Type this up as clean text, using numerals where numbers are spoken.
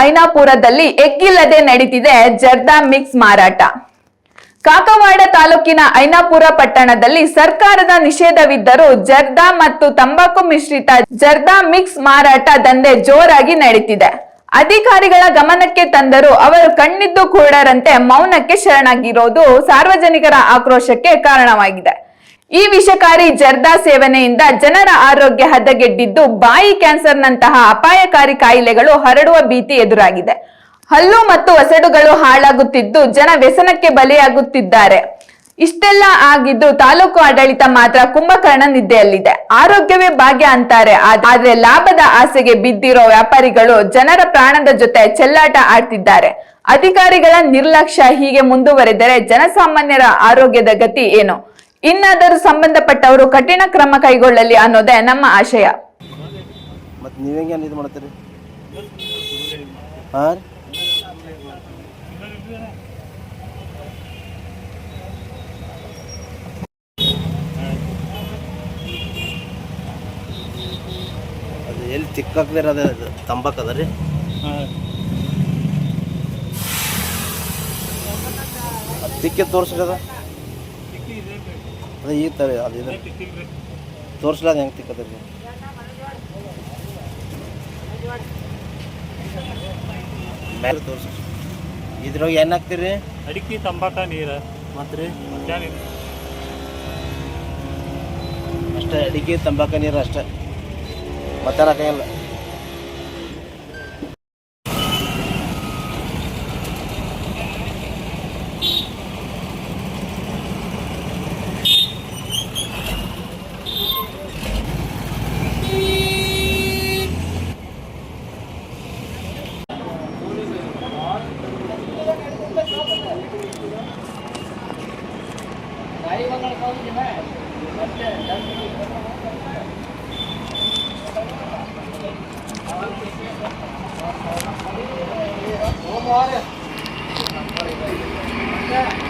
ಐನಾಪುರದಲ್ಲಿ ಎಗ್ಗಿಲ್ಲದೆ ನಡೀತಿದೆ ಜರ್ದಾ ಮಿಕ್ಸ್ ಮಾರಾಟ. ಕಾಕವಾಡ ತಾಲೂಕಿನ ಐನಾಪುರ ಪಟ್ಟಣದಲ್ಲಿ ಸರ್ಕಾರದ ನಿಷೇಧವಿದ್ದರೂ ಜರ್ದಾ ಮತ್ತು ತಂಬಾಕು ಮಿಶ್ರಿತ ಜರ್ದಾ ಮಿಕ್ಸ್ ಮಾರಾಟ ದಂಧೆ ಜೋರಾಗಿ ನಡೀತಿದೆ. ಅಧಿಕಾರಿಗಳ ಗಮನಕ್ಕೆ ತಂದರೂ ಅವರು ಕಣ್ಣಿದ್ದು ಕೂಡರಂತೆ ಮೌನಕ್ಕೆ ಶರಣಾಗಿರೋದು ಸಾರ್ವಜನಿಕರ ಆಕ್ರೋಶಕ್ಕೆ ಕಾರಣವಾಗಿದೆ. ಈ ವಿಷಕಾರಿ ಜರ್ದಾ ಸೇವನೆಯಿಂದ ಜನರ ಆರೋಗ್ಯ ಹದಗೆಟ್ಟಿದ್ದು ಬಾಯಿ ಕ್ಯಾನ್ಸರ್ನಂತಹ ಅಪಾಯಕಾರಿ ಕಾಯಿಲೆಗಳು ಹರಡುವ ಭೀತಿ ಎದುರಾಗಿದೆ. ಹಲ್ಲು ಮತ್ತು ಒಸಡುಗಳು ಹಾಳಾಗುತ್ತಿದ್ದು ಜನ ವ್ಯಸನಕ್ಕೆ ಬಲಿಯಾಗುತ್ತಿದ್ದಾರೆ. ಇಷ್ಟೆಲ್ಲ ಆಗಿದ್ದು ತಾಲೂಕು ಆಡಳಿತ ಮಾತ್ರ ಕುಂಭಕರ್ಣ ನಿದ್ದೆಯಲ್ಲಿದೆ. ಆರೋಗ್ಯವೇ ಭಾಗ್ಯ ಅಂತಾರೆ, ಆದ್ರೆ ಲಾಭದ ಆಸೆಗೆ ಬಿದ್ದಿರೋ ವ್ಯಾಪಾರಿಗಳು ಜನರ ಪ್ರಾಣದ ಜೊತೆ ಚೆಲ್ಲಾಟ ಆಡ್ತಿದ್ದಾರೆ. ಅಧಿಕಾರಿಗಳ ನಿರ್ಲಕ್ಷ್ಯ ಹೀಗೆ ಮುಂದುವರೆದರೆ ಜನಸಾಮಾನ್ಯರ ಆರೋಗ್ಯದ ಗತಿ ಏನು? ಇನ್ನಾದರೂ ಸಂಬಂಧಪಟ್ಟವರು ಕಠಿಣ ಕ್ರಮ ಕೈಗೊಳ್ಳಲಿ ಅನ್ನೋದೇ ನಮ್ಮ ಆಶಯ. ಅದು ಎಲ್ಲಿ ತಿಕ್ಕಾಕ್ದಿರ ಅದ ತಂಬಾಕು ಅದ ರೀ. ತಿಕ್ಕಿ ತೋರಿಸ್ರಿ ಅದ ಈ ಥರ ಅದು ಇದು ತೋರಿಸ್ಲ ಅದು ಹೆಂಗೆ ತಿಕ್ಕದ ರೀ. ಮೇಲೆ ತೋರಿಸ್ರಿ. ಇದ್ರೊಳಗೆ ಏನು ಹಾಕ್ತೀರಿ? ಅಡಿಕೆ, ತಂಬಾಕ, ನೀರು ಮತ್ತು ರೀ ಅಷ್ಟೇ. ಅಡಿಕೆ, ತಂಬಾಕ, ನೀರು ಅಷ್ಟೇ, ಮತ್ತೆ ಹಾಕಂಗಿಲ್ಲ. Yeah.